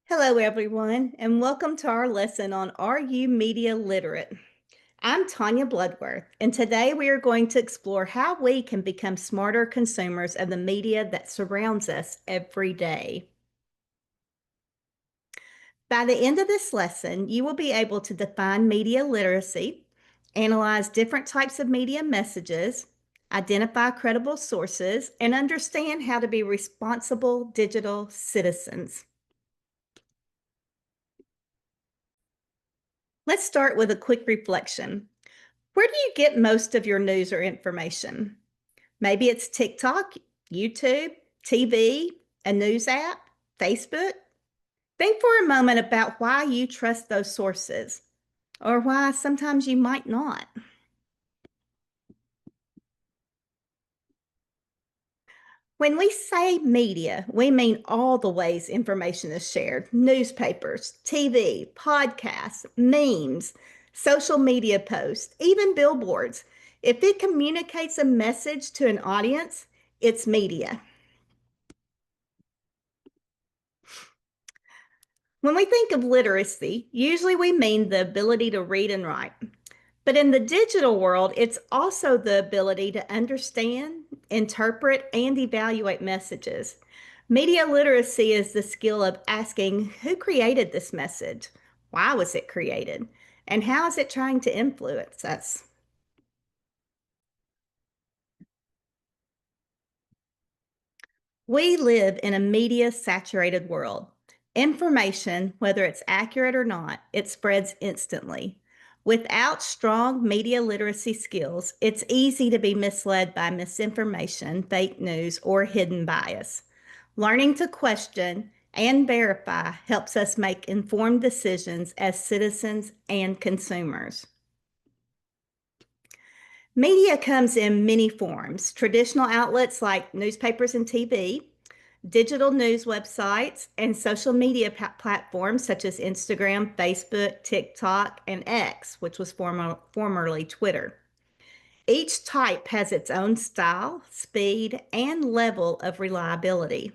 Hello, everyone, and welcome to our lesson on Are You Media Literate? I'm Tanya Bloodworth, and today we are going to explore how we can become smarter consumers of the media that surrounds us every day. By the end of this lesson, you will be able to define media literacy, analyze different types of media messages, identify credible sources, and understand how to be responsible digital citizens. Let's start with a quick reflection. Where do you get most of your news or information? Maybe it's TikTok, YouTube, TV, a news app, Facebook. Think for a moment about why you trust those sources or why sometimes you might not. When we say media, we mean all the ways information is shared: newspapers, TV, podcasts, memes, social media posts, even billboards. If it communicates a message to an audience, it's media. When we think of literacy, usually we mean the ability to read and write. But in the digital world, it's also the ability to understand, interpret, and evaluate messages. Media literacy is the skill of asking who created this message, why was it created, and how is it trying to influence us? We live in a media saturated world. Information, whether it's accurate or not, it spreads instantly. Without strong media literacy skills, it's easy to be misled by misinformation, fake news, or hidden bias. Learning to question and verify helps us make informed decisions as citizens and consumers. Media comes in many forms: traditional outlets like newspapers and TV, digital news websites, and social media platforms such as Instagram, Facebook, TikTok, and X, which was formerly Twitter. Each type has its own style, speed, and level of reliability.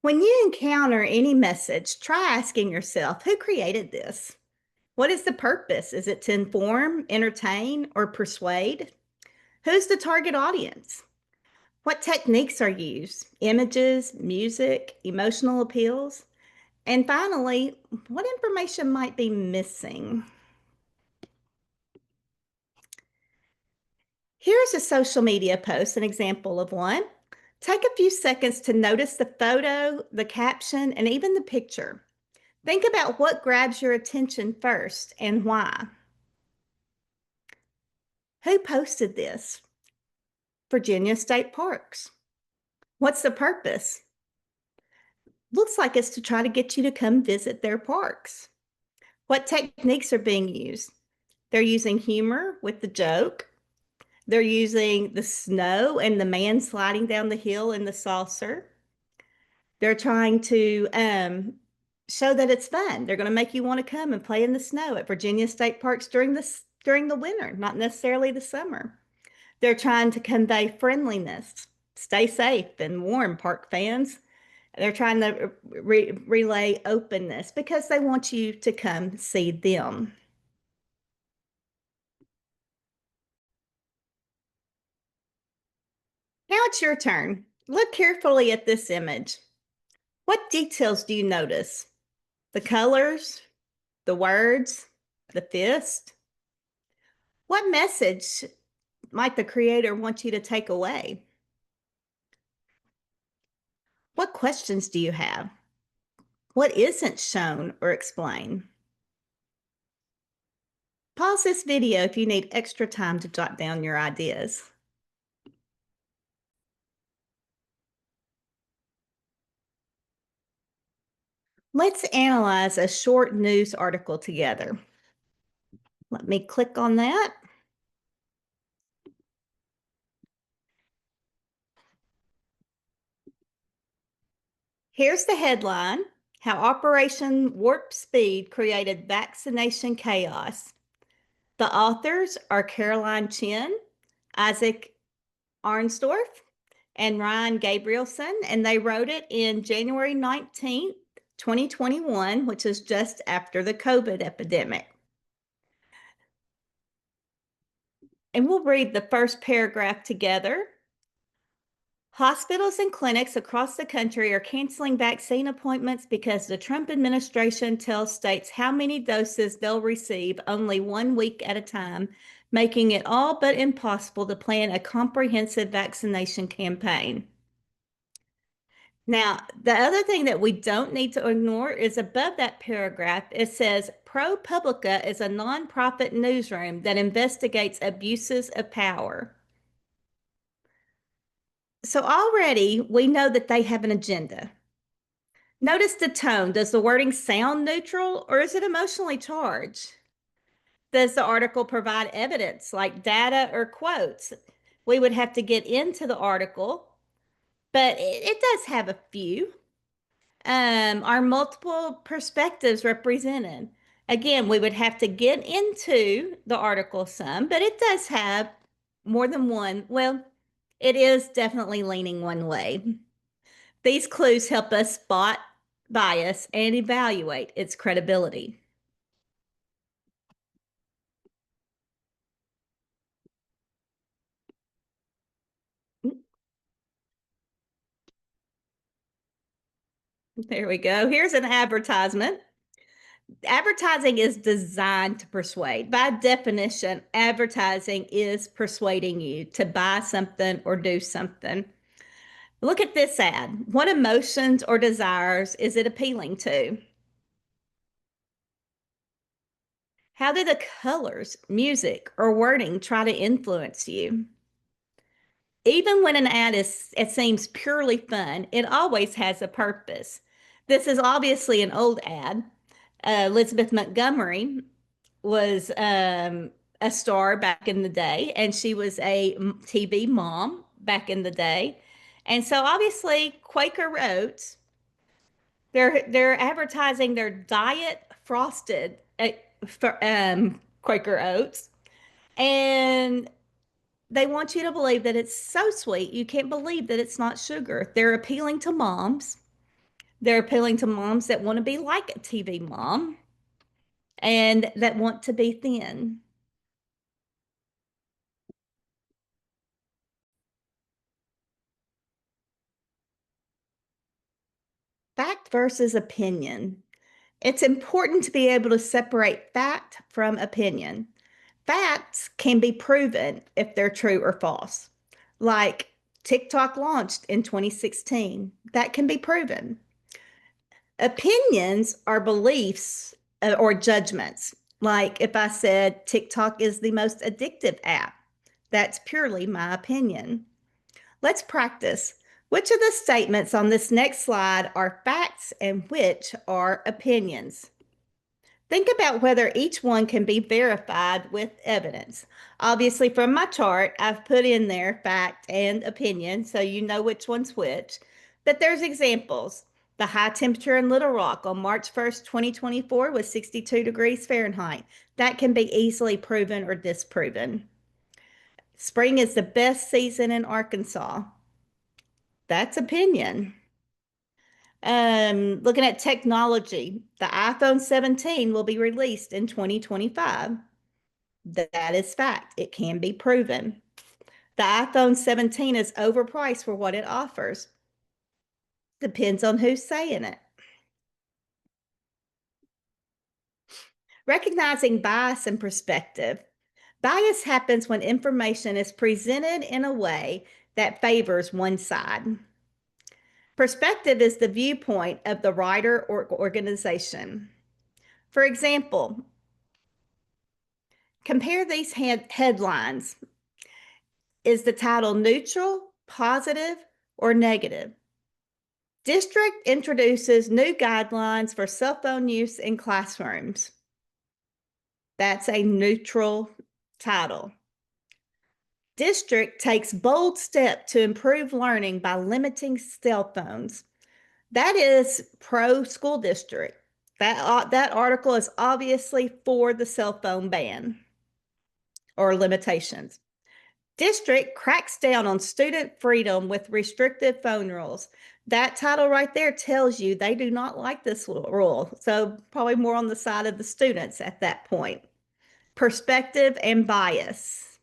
When you encounter any message, try asking yourself, who created this? What is the purpose? Is it to inform, entertain, or persuade? Who's the target audience? What techniques are used? Images, music, emotional appeals? And finally, what information might be missing? Here's a social media post, an example of one. Take a few seconds to notice the photo, the caption, and even the picture. Think about what grabs your attention first and why. Who posted this? Virginia State Parks. What's the purpose? Looks like it's to try to get you to come visit their parks. What techniques are being used? They're using humor with the joke. They're using the snow and the man sliding down the hill in the saucer. They're trying to show that it's fun. They're going to make you want to come and play in the snow at Virginia State Parks during the winter, not necessarily the summer. They're trying to convey friendliness. Stay safe and warm, park fans. They're trying to relay openness because they want you to come see them. Now it's your turn. Look carefully at this image. What details do you notice? The colors, the words, the fist? What message might the creator want you to take away? What questions do you have? What isn't shown or explained? Pause this video if you need extra time to jot down your ideas. Let's analyze a short news article together. Let me click on that. Here's the headline: How Operation Warp Speed Created Vaccination Chaos. The authors are Caroline Chen, Isaac Arnsdorf, and Ryan Gabrielson, and they wrote it in January 19th, 2021, which is just after the COVID epidemic. And we'll read the first paragraph together. Hospitals and clinics across the country are canceling vaccine appointments because the Trump administration tells states how many doses they'll receive only 1 week at a time, making it all but impossible to plan a comprehensive vaccination campaign. Now, the other thing that we don't need to ignore is above that paragraph, it says ProPublica is a nonprofit newsroom that investigates abuses of power. So already we know that they have an agenda. Notice the tone. Does the wording sound neutral or is it emotionally charged? Does the article provide evidence like data or quotes? We would have to get into the article, but it does have a few. Are multiple perspectives represented? Again, we would have to get into the article some, but it does have more than one. Well, it is definitely leaning one way. These clues help us spot bias and evaluate its credibility. There we go. Here's an advertisement. Advertising is designed to persuade. By definition, advertising is persuading you to buy something or do something. Look at this ad. What emotions or desires is it appealing to? How do the colors, music, or wording try to influence you? Even when an ad it seems purely fun, it always has a purpose. This is obviously an old ad. Elizabeth Montgomery was a star back in the day, and she was a TV mom back in the day. And so obviously Quaker Oats, they're advertising their diet frosted Quaker Oats, and they want you to believe that it's so sweet you can't believe that it's not sugar. They're appealing to moms. They're appealing to moms that want to be like a TV mom and that want to be thin. Fact versus opinion. It's important to be able to separate fact from opinion. Facts can be proven if they're true or false. Like TikTok launched in 2016, that can be proven. Opinions are beliefs or judgments. Like if I said TikTok is the most addictive app, that's purely my opinion. Let's practice. Which of the statements on this next slide are facts and which are opinions? Think about whether each one can be verified with evidence. Obviously, from my chart, I've put in there fact and opinion, so you know which one's which. But there's examples. The high temperature in Little Rock on March 1st, 2024 was 62 degrees Fahrenheit. That can be easily proven or disproven. Spring is the best season in Arkansas. That's opinion. Looking at technology, the iPhone 17 will be released in 2025. That is fact. It can be proven. The iPhone 17 is overpriced for what it offers. Depends on who's saying it. Recognizing bias and perspective. Bias happens when information is presented in a way that favors one side. Perspective is the viewpoint of the writer or organization. For example, compare these headlines. Is the title neutral, positive, or negative? District introduces new guidelines for cell phone use in classrooms. That's a neutral title. District takes bold step to improve learning by limiting cell phones. That is pro school district. That article is obviously for the cell phone ban or limitations. District cracks down on student freedom with restrictive phone rules. That title right there tells you they do not like this rule. So, probably more on the side of the students at that point. Perspective and bias.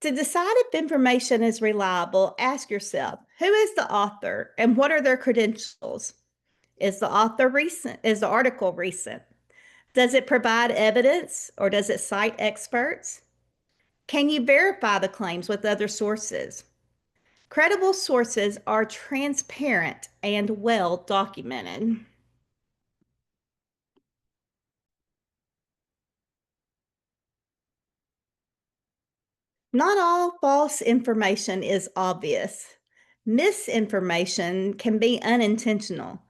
To decide if information is reliable, ask yourself, who is the author and what are their credentials? Is the author recent? Is the article recent? Does it provide evidence or does it cite experts? Can you verify the claims with other sources? Credible sources are transparent and well documented. Not all false information is obvious. Misinformation can be unintentional.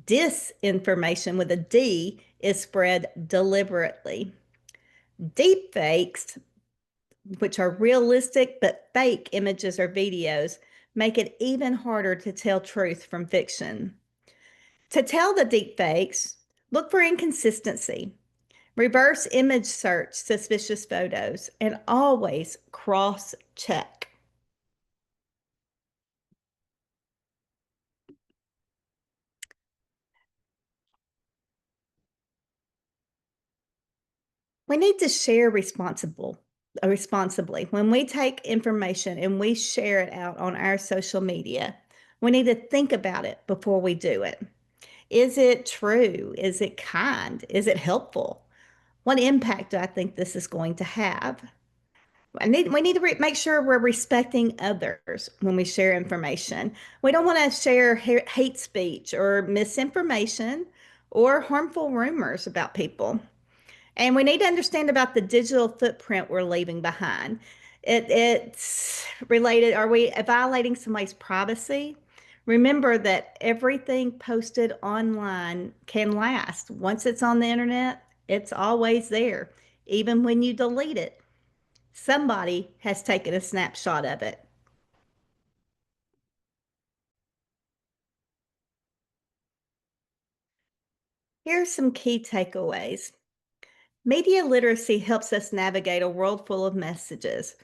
Disinformation with a D is spread deliberately. Deepfakes, which are realistic but fake images or videos, make it even harder to tell truth from fiction. To tell the deepfakes, look for inconsistency. Reverse image search suspicious photos and always cross check. We need to share responsibly. When we take information and we share it out on our social media, we need to think about it before we do it. Is it true? Is it kind? Is it helpful? What impact do I think this is going to have? We need to make sure we're respecting others when we share information. We don't want to share hate speech or misinformation or harmful rumors about people. And we need to understand about the digital footprint we're leaving behind. It's related, are we violating somebody's privacy? Remember that everything posted online can last. Once it's on the internet, it's always there. Even when you delete it, somebody has taken a snapshot of it. Here are some key takeaways. Media literacy helps us navigate a world full of messages.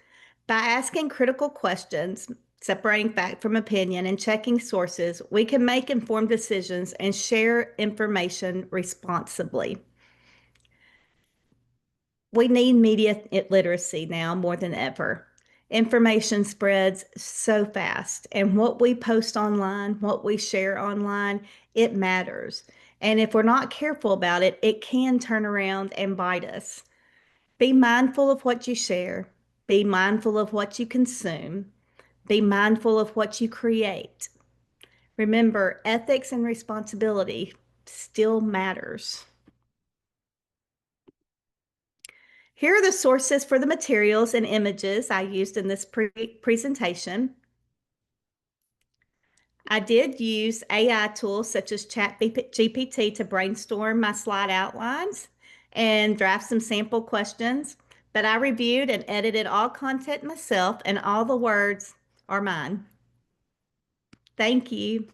By asking critical questions, separating fact from opinion, and checking sources, we can make informed decisions and share information responsibly. We need media literacy now more than ever. Information spreads so fast, and what we post online, what we share online, it matters. And if we're not careful about it, it can turn around and bite us. Be mindful of what you share, be mindful of what you consume, be mindful of what you create. Remember, ethics and responsibility still matters. Here are the sources for the materials and images I used in this presentation. I did use AI tools such as ChatGPT to brainstorm my slide outlines and draft some sample questions, but I reviewed and edited all content myself and all the words are mine. Thank you.